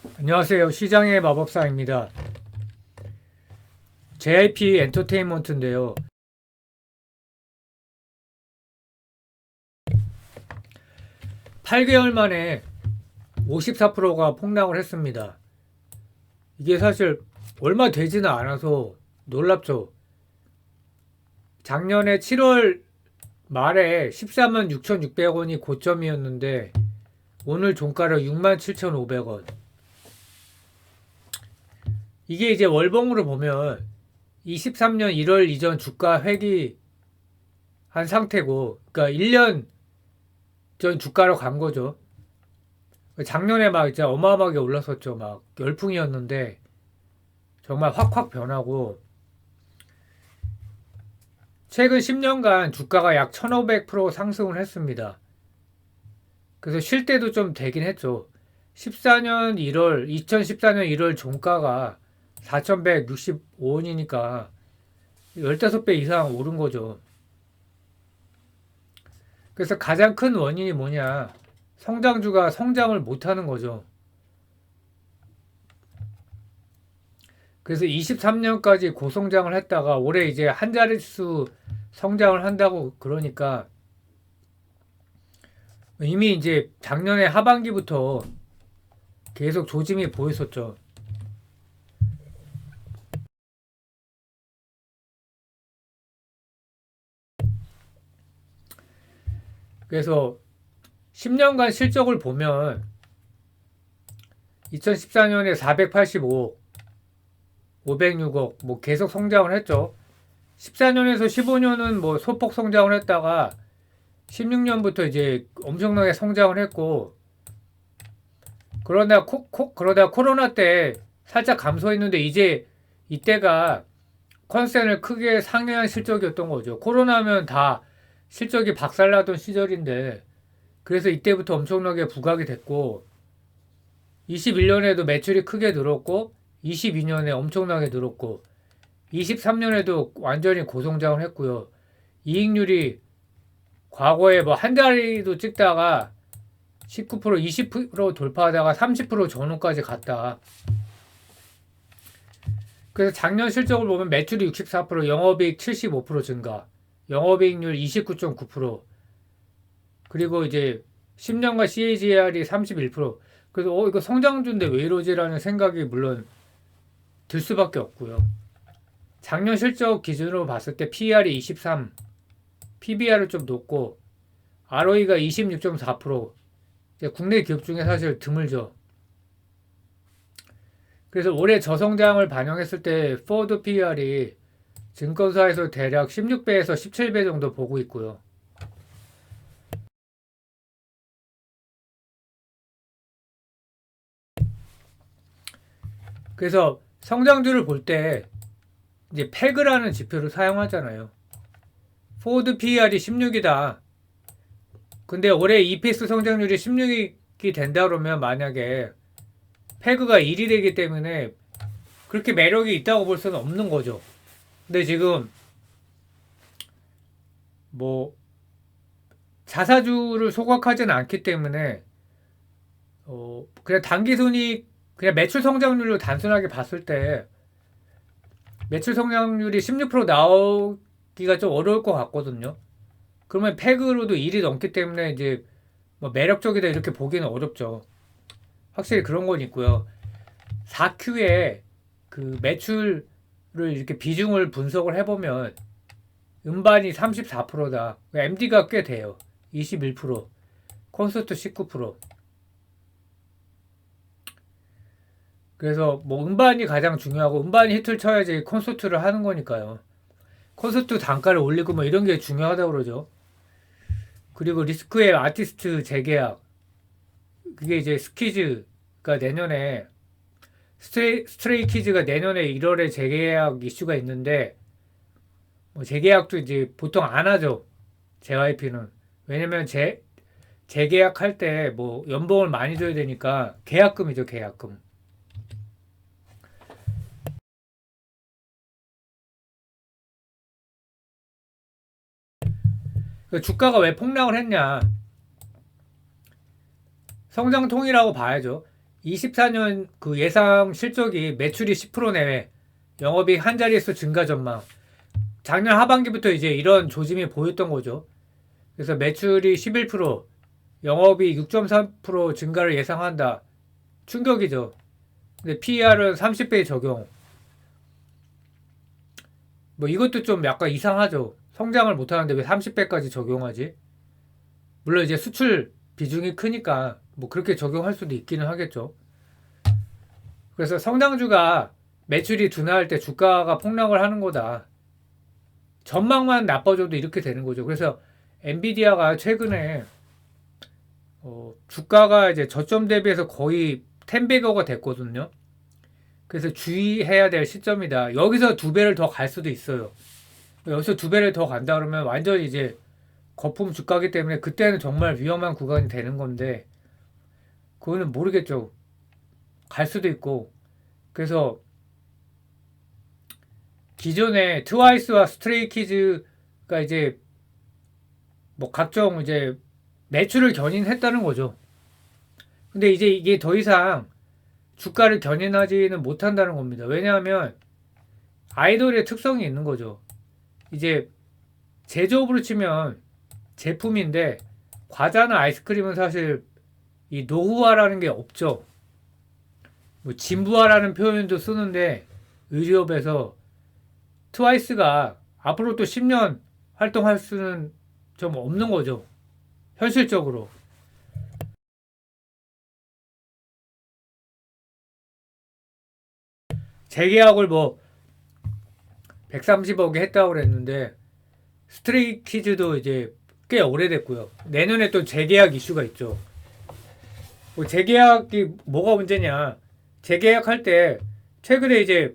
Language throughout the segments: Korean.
안녕하세요. 시장의 마법사입니다. JIP 엔터테인먼트인데요. 8개월 만에 54%가 폭락을 했습니다. 이게 사실 얼마 되지는 않아서 놀랍죠. 작년에 7월 말에 14만 6,600원이 고점이었는데 오늘 종가로 67,500원. 이게 이제 월봉으로 보면 23년 1월 이전 주가 회귀한 상태고, 그러니까 1년 전 주가로 간 거죠. 작년에 막 진짜 어마어마하게 올랐었죠. 막 열풍이었는데 정말 확확 변하고 최근 10년간 주가가 약 1500% 상승을 했습니다. 그래서 쉴 때도 좀 되긴 했죠. 2014년 1월 종가가 4165원이니까 15배 이상 오른 거죠. 그래서 가장 큰 원인이 뭐냐? 성장주가 성장을 못하는 거죠. 그래서 23년까지 고성장을 했다가 올해 이제 한 자릿수 성장을 한다고 그러니까 이미 이제 작년에 하반기부터 계속 조짐이 보였었죠. 그래서 10년간 실적을 보면 2014년에 485억, 506억 뭐 계속 성장을 했죠. 14년에서 15년은 뭐 소폭 성장을 했다가 16년부터 이제 엄청나게 성장을 했고 그러다 코로나 때 살짝 감소했는데 이제 이때가 컨센을 크게 상회한 실적이었던 거죠. 코로나면 다 실적이 박살나던 시절인데 그래서 이때부터 엄청나게 부각이 됐고 21년에도 매출이 크게 늘었고 22년에 엄청나게 늘었고 23년에도 완전히 고성장을 했고요. 이익률이 과거에 뭐 한 자리도 찍다가 19%, 20% 돌파하다가 30% 전후까지 갔다. 그래서 작년 실적을 보면 매출이 64%, 영업이익 75% 증가, 영업이익률 29.9%, 그리고 이제 10년간 CAGR이 31%. 그래서 이거 성장주인데 왜 이러지라는 생각이 물론 들 수밖에 없고요. 작년 실적 기준으로 봤을 때 PER이 23, PBR은 좀 높고 ROE가 26.4%. 국내 기업 중에 사실 드물죠. 그래서 올해 저성장을 반영했을 때 포드 PER이 증권사에서 대략 16배에서 17배 정도 보고 있고요. 그래서 성장주를 볼 때 이제 패그라는 지표를 사용하잖아요. 포드 PER이 16이다. 근데 올해 EPS 성장률이 16이 된다 그러면 만약에 패그가 1이 되기 때문에 그렇게 매력이 있다고 볼 수는 없는 거죠. 근데 지금 뭐 자사주를 소각하지는 않기 때문에 그냥 단기순이 그냥 매출 성장률로 단순하게 봤을 때 매출 성장률이 16% 나오기가 좀 어려울 것 같거든요. 그러면 패그로도 1이 넘기 때문에 이제 뭐 매력적이다 이렇게 보기는 어렵죠. 확실히 그런 건 있고요. 4Q에 그 매출을 이렇게 비중을 분석을 해보면 음반이 34%다. MD가 꽤 돼요. 21%, 콘서트 19%. 그래서 뭐 음반이 가장 중요하고 음반이 히트를 쳐야지 콘서트를 하는 거니까요. 콘서트 단가를 올리고 뭐 이런 게 중요하다고 그러죠. 그리고 리스크의 아티스트 재계약 그게 이제 스키즈가 내년에 스트레이 키즈가 내년에 1월에 재계약 이슈가 있는데 뭐 재계약도 이제 보통 안 하죠. JYP는 왜냐면 재계약할 때 뭐 연봉을 많이 줘야 되니까 계약금이죠 계약금. 주가가 왜 폭락을 했냐 성장통이라고 봐야죠. 24년 그 예상 실적이 매출이 10% 내외, 영업이익 한 자릿수 증가 전망. 작년 하반기부터 이제 이런 조짐이 보였던 거죠. 그래서 매출이 11%, 영업이익 6.3% 증가를 예상한다. 충격이죠. 근데 PER은 30배 적용. 뭐 이것도 좀 약간 이상하죠. 성장을 못하는데 왜 30배까지 적용하지? 물론 이제 수출 비중이 크니까 뭐 그렇게 적용할 수도 있기는 하겠죠. 그래서 성장주가 매출이 둔화할 때 주가가 폭락을 하는 거다. 전망만 나빠져도 이렇게 되는 거죠. 그래서 엔비디아가 최근에 주가가 이제 저점 대비해서 거의 10배거가 됐거든요. 그래서 주의해야 될 시점이다. 여기서 두 배를 더 갈 수도 있어요. 여기서 두 배를 더 간다 그러면 완전 이제 거품 주가기 때문에 그때는 정말 위험한 구간이 되는 건데 그거는 모르겠죠. 갈 수도 있고. 그래서 기존에 트와이스와 스트레이키즈가 이제 뭐 각종 이제 매출을 견인했다는 거죠. 근데 이제 이게 더 이상 주가를 견인하지는 못한다는 겁니다. 왜냐하면 아이돌의 특성이 있는 거죠. 이제 제조업으로 치면 제품인데 과자나 아이스크림은 사실 이 노후화라는 게 없죠. 뭐 진부화라는 표현도 쓰는데 의류업에서 트와이스가 앞으로 또 10년 활동할 수는 좀 없는 거죠. 현실적으로. 재계약을 뭐 130억에 했다고 그랬는데 스트레이키즈도 이제 꽤 오래됐고요. 내년에 또 재계약 이슈가 있죠. 뭐 재계약이 뭐가 문제냐? 재계약할 때 최근에 이제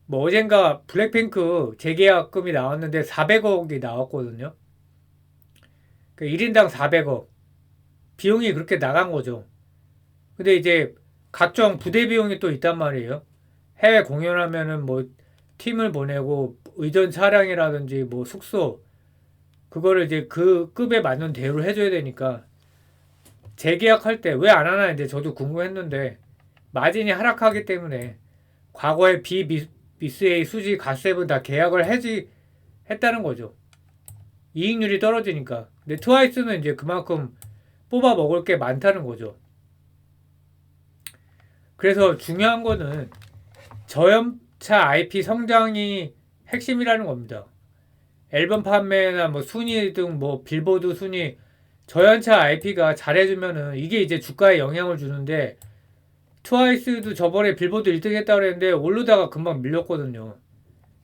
뭐 어젠가 블랙핑크 재계약금이 나왔는데 400억이 나왔거든요. 그 1인당 400억. 비용이 그렇게 나간 거죠. 근데 이제 각종 부대 비용이 또 있단 말이에요. 해외 공연하면은 뭐 팀을 보내고 의전 차량이라든지 뭐 숙소 그거를 이제 그 급에 맞는 대우를 해줘야 되니까 재계약할 때 왜 안 하나 했는데 저도 궁금했는데 마진이 하락하기 때문에 과거에 비미스A 수지 가세븐 다 계약을 했다는 거죠. 이익률이 떨어지니까. 근데 트와이스는 이제 그만큼 뽑아 먹을 게 많다는 거죠. 그래서 중요한 거는 저연차 IP 성장이 핵심이라는 겁니다. 앨범 판매나 뭐 순위 등 뭐 빌보드 순위 저연차 IP가 잘해주면은 이게 이제 주가에 영향을 주는데 트와이스도 저번에 빌보드 1등 했다고 그랬는데 오르다가 금방 밀렸거든요.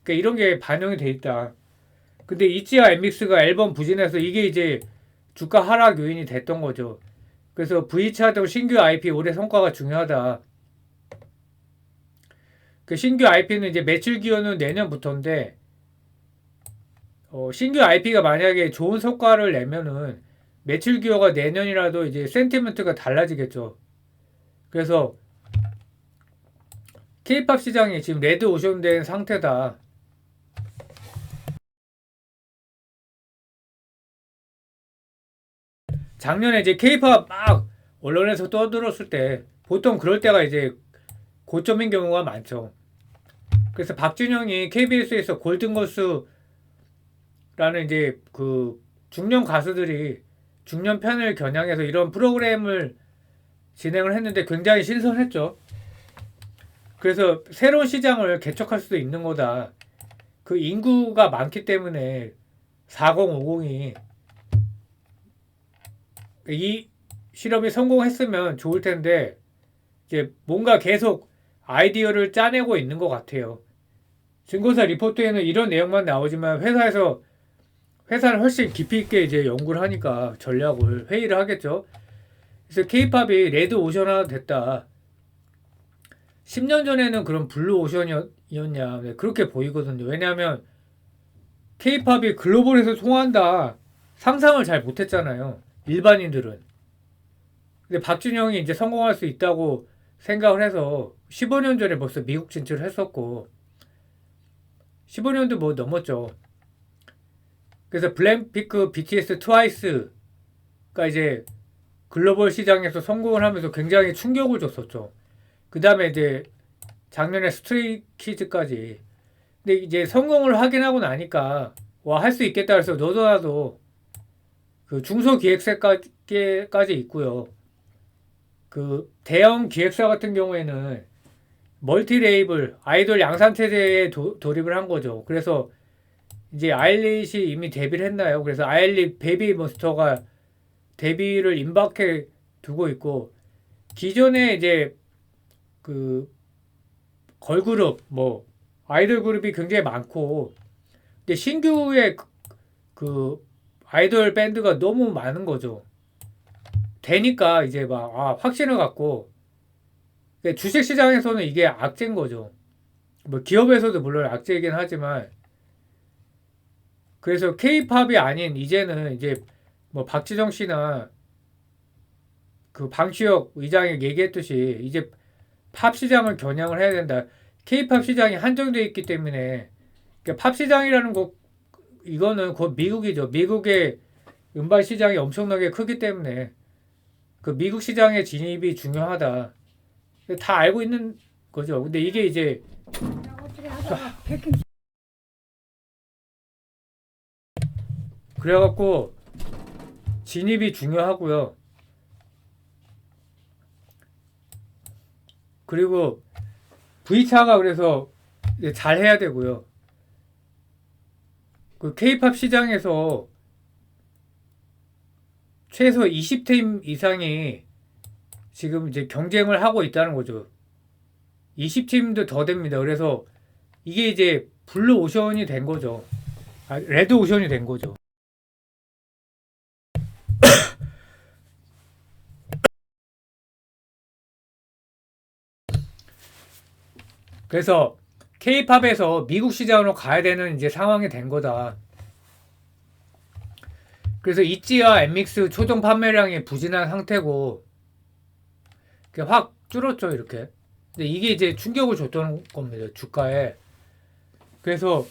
그러니까 이런 게 반영이 돼 있다. 근데 이지와 엠믹스가 앨범 부진해서 이게 이제 주가 하락 요인이 됐던 거죠. 그래서 V차 등 신규 IP 올해 성과가 중요하다. 그 신규 IP는 이제 매출 기여는 내년부터인데 신규 IP가 만약에 좋은 성과를 내면은 매출 기여가 내년이라도 이제 센티멘트가 달라지겠죠. 그래서 K-팝 시장이 지금 레드 오션 된 상태다. 작년에 이제 K-팝 막 언론에서 떠들었을 때 보통 그럴 때가 이제 고점인 경우가 많죠. 그래서 박준영이 KBS에서 골든걸스라는 이제 그 중년 가수들이 중년 편을 겨냥해서 이런 프로그램을 진행을 했는데 굉장히 신선했죠. 그래서 새로운 시장을 개척할 수도 있는 거다. 그 인구가 많기 때문에 4050이 이 실험이 성공했으면 좋을 텐데 이제 뭔가 계속 아이디어를 짜내고 있는 것 같아요. 증거사 리포트에는 이런 내용만 나오지만 회사는 훨씬 깊이 있게 이제 연구를 하니까 전략을 회의를 하겠죠. 그래서 케이팝이 레드 오션화 됐다. 10년 전에는 그런 블루 오션이었냐 그렇게 보이거든요. 왜냐하면 케이팝이 글로벌에서 통한다 상상을 잘 못했잖아요. 일반인들은. 근데 박준영이 이제 성공할 수 있다고 생각을 해서 15년 전에 벌써 미국 진출을 했었고 15년도 뭐 넘었죠. 그래서 블랙핑크, BTS, 트와이스가 이제 글로벌 시장에서 성공을 하면서 굉장히 충격을 줬었죠. 그 다음에 이제 작년에 스트레이키즈까지. 근데 이제 성공을 하긴 하고 나니까 와, 할 수 있겠다 해서 너도나도 그 중소기획사까지 있고요. 그 대형 기획사 같은 경우에는 멀티 레이블 아이돌 양산 체제에 돌입을 한 거죠. 그래서 이제 아일릿이 이미 데뷔를 했나요? 그래서 아일릿 베이비 몬스터가 데뷔를 임박해 두고 있고, 기존에 이제 그 걸그룹 뭐 아이돌 그룹이 굉장히 많고, 근데 신규의 그 아이돌 밴드가 너무 많은 거죠. 되니까 이제 막 확신을 갖고, 주식 시장에서는 이게 악재인 거죠. 뭐 기업에서도 물론 악재이긴 하지만, 그래서 K-팝이 아닌 이제는 이제 뭐 박지정 씨나 그 방시혁 의장이 얘기했듯이 이제 팝 시장을 겨냥을 해야 된다. K-팝 시장이 한정되어 있기 때문에, 그러니까 팝 시장이라는 거 이거는 곧 미국이죠. 미국의 음반 시장이 엄청나게 크기 때문에 그 미국 시장의 진입이 중요하다. 다 알고 있는 거죠. 근데 이게 이제 그래갖고 진입이 중요하고요. 그리고 V차가 그래서 잘 해야 되고요. 그 K-팝 시장에서 최소 20팀 이상이 지금 이제 경쟁을 하고 있다는 거죠. 20팀도 더 됩니다. 그래서 이게 이제 블루 오션이 된 거죠. 레드 오션이 된 거죠. 그래서 K-팝에서 미국 시장으로 가야 되는 이제 상황이 된 거다. 그래서 있지와 엠믹스 초동 판매량이 부진한 상태고 확 줄었죠, 이렇게. 근데 이게 이제 충격을 줬던 겁니다, 주가에. 그래서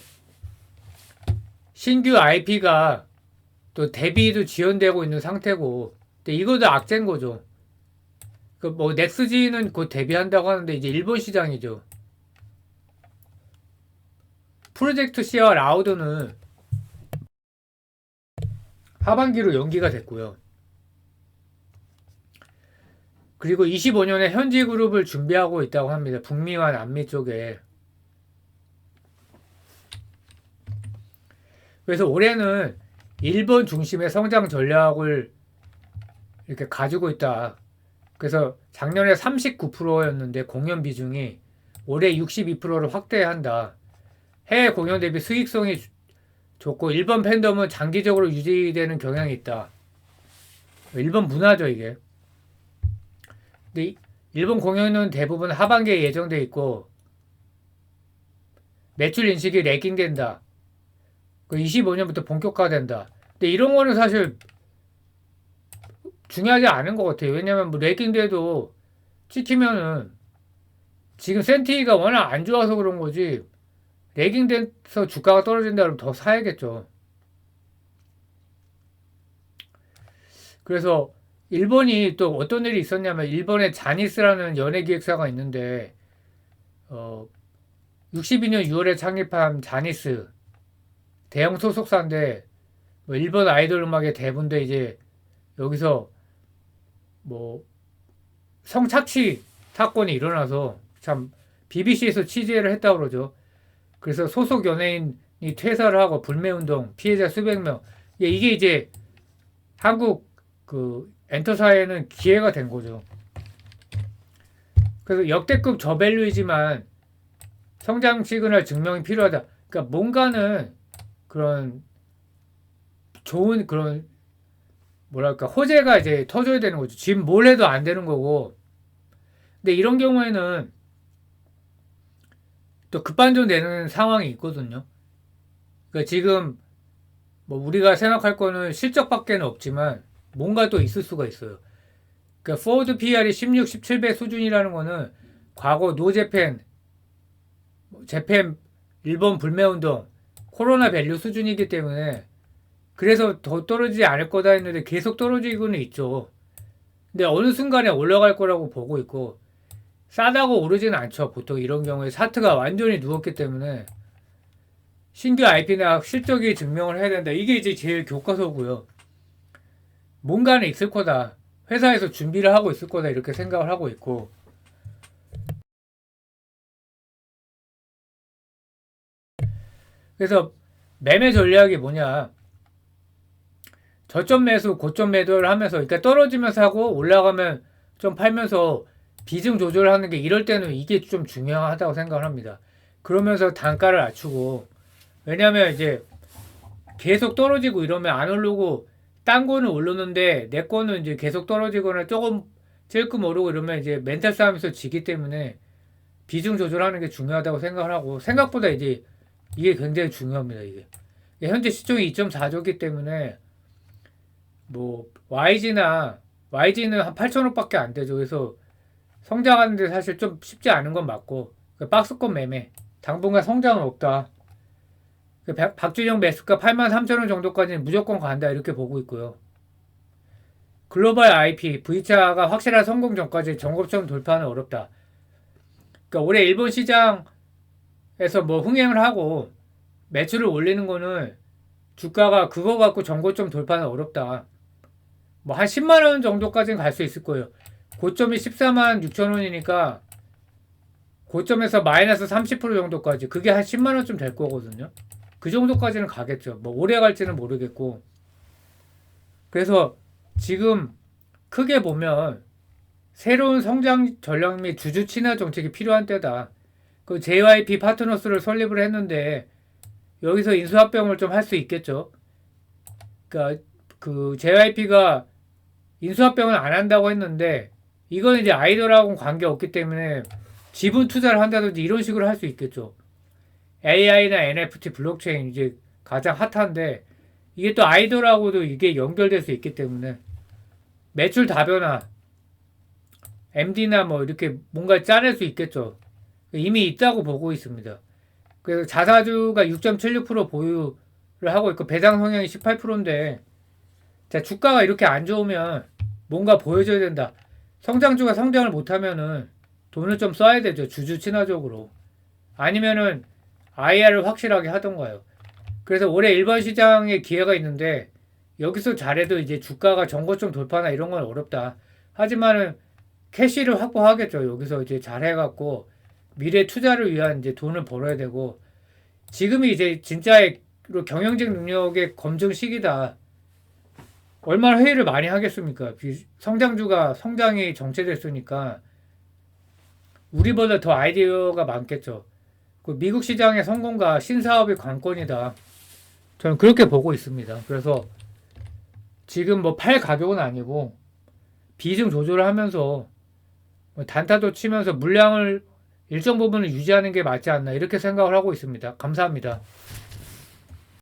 신규 IP가 또 데뷔도 지연되고 있는 상태고, 근데 이것도 악재인 거죠. 그 뭐 넥스지는 곧 데뷔한다고 하는데 이제 일본 시장이죠. 프로젝트 C와 라우드는 하반기로 연기가 됐고요. 그리고 25년에 현지 그룹을 준비하고 있다고 합니다. 북미와 남미 쪽에. 그래서 올해는 일본 중심의 성장 전략을 이렇게 가지고 있다. 그래서 작년에 39%였는데 공연 비중이 올해 62%를 확대한다. 해외 공연 대비 수익성이 좋고 일본 팬덤은 장기적으로 유지되는 경향이 있다. 일본 문화죠, 이게. 근데 일본 공연은 대부분 하반기에 예정돼 있고 매출 인식이 레깅된다. 그 25년부터 본격화된다. 근데 이런 거는 사실 중요하지 않은 것 같아요. 왜냐면 뭐 레깅돼도 찍히면은 지금 센티가 워낙 안 좋아서 그런 거지, 레깅돼서 주가가 떨어진다 그러면 더 사야겠죠. 그래서 일본이 또 어떤 일이 있었냐면, 일본에 자니스라는 연예기획사가 있는데 62년 6월에 창립한 자니스 대형 소속사인데 뭐 일본 아이돌 음악의 대부인데 이제 여기서 뭐 성착취 사건이 일어나서 참 BBC에서 취재를 했다고 그러죠. 그래서 소속 연예인이 퇴사를 하고 불매운동 피해자 수백 명. 이게 이제 한국 그 엔터사에는 기회가 된 거죠. 그래서 역대급 저밸류이지만 성장 시그널 증명이 필요하다. 그러니까 뭔가는 그런 좋은 그런 뭐랄까 호재가 이제 터져야 되는 거죠. 지금 뭘 해도 안 되는 거고. 근데 이런 경우에는 또 급반전 되는 상황이 있거든요. 그러니까 지금 뭐 우리가 생각할 거는 실적밖에는 없지만 뭔가 또 있을 수가 있어요. 그러니까 포워드 PR이 16, 17배 수준이라는 거는 과거 노재팬, 재팬, 일본 불매운동, 코로나 밸류 수준이기 때문에 그래서 더 떨어지지 않을 거다 했는데 계속 떨어지고는 있죠. 근데 어느 순간에 올라갈 거라고 보고 있고 싸다고 오르지는 않죠. 보통 이런 경우에 사트가 완전히 누웠기 때문에 신규 IP나 실적이 증명을 해야 된다. 이게 이제 제일 교과서고요. 뭔가는 있을 거다. 회사에서 준비를 하고 있을 거다. 이렇게 생각을 하고 있고. 그래서 매매 전략이 뭐냐. 저점 매수, 고점 매도를 하면서, 그러니까 떨어지면서 하고 올라가면 좀 팔면서 비중 조절하는 게 이럴 때는 이게 좀 중요하다고 생각을 합니다. 그러면서 단가를 낮추고, 왜냐면 이제 계속 떨어지고 이러면 안 오르고, 딴 거는 오르는데 내 거는 이제 계속 떨어지거나 조금 찔끔 오르고 이러면 이제 멘탈 싸움에서 지기 때문에 비중 조절하는 게 중요하다고 생각을 하고, 생각보다 이제 이게 굉장히 중요합니다, 이게. 현재 시총이 2.4조기 때문에 뭐 YG는 한 8천억밖에 안 되죠. 그래서 성장하는데 사실 좀 쉽지 않은 건 맞고 박스권 매매 당분간 성장은 없다. 박준영 매수가 83,000원 정도까지는 무조건 간다 이렇게 보고 있고요. 글로벌 IP V차가 확실한 성공 전까지 전고점 돌파는 어렵다. 그러니까 올해 일본 시장에서 뭐 흥행을 하고 매출을 올리는 거는 주가가 그거 갖고 전고점 돌파는 어렵다. 뭐 한 10만 원 정도까지는 갈 수 있을 거예요. 고점이 14만 6천 원이니까 고점에서 마이너스 30% 정도까지 그게 한 10만 원쯤 될 거거든요. 그 정도까지는 가겠죠. 뭐 오래 갈지는 모르겠고. 그래서 지금 크게 보면 새로운 성장 전략 및 주주 친화 정책이 필요한 때다. 그 JYP 파트너스를 설립을 했는데 여기서 인수합병을 좀 할 수 있겠죠. 그러니까 그 JYP가 인수합병은 안 한다고 했는데 이거는 이제 아이돌하고는 관계없기 때문에 지분 투자를 한다든지 이런 식으로 할 수 있겠죠. AI나 NFT, 블록체인 이제 가장 핫한데 이게 또 아이돌하고도 이게 연결될 수 있기 때문에 매출 다변화, MD나 뭐 이렇게 뭔가 짜낼 수 있겠죠. 이미 있다고 보고 있습니다. 그래서 자사주가 6.76% 보유를 하고 있고 배당 성향이 18%인데 자, 주가가 이렇게 안 좋으면 뭔가 보여줘야 된다. 성장주가 성장을 못하면은 돈을 좀 써야 되죠. 주주 친화적으로. 아니면은 IR을 확실하게 하던가요. 그래서 올해 일반 시장에 기회가 있는데 여기서 잘해도 이제 주가가 전고점 돌파나 이런 건 어렵다. 하지만은 캐시를 확보하겠죠. 여기서 이제 잘해갖고 미래 투자를 위한 이제 돈을 벌어야 되고 지금이 이제 진짜의 경영직 능력의 검증 시기다. 얼마나 회의를 많이 하겠습니까? 성장주가 성장이 정체됐으니까 우리보다 더 아이디어가 많겠죠. 그 미국 시장의 성공과 신사업의 관건이다. 저는 그렇게 보고 있습니다. 그래서 지금 뭐 팔 가격은 아니고 비중 조절을 하면서 단타도 치면서 물량을 일정 부분을 유지하는 게 맞지 않나 이렇게 생각을 하고 있습니다. 감사합니다.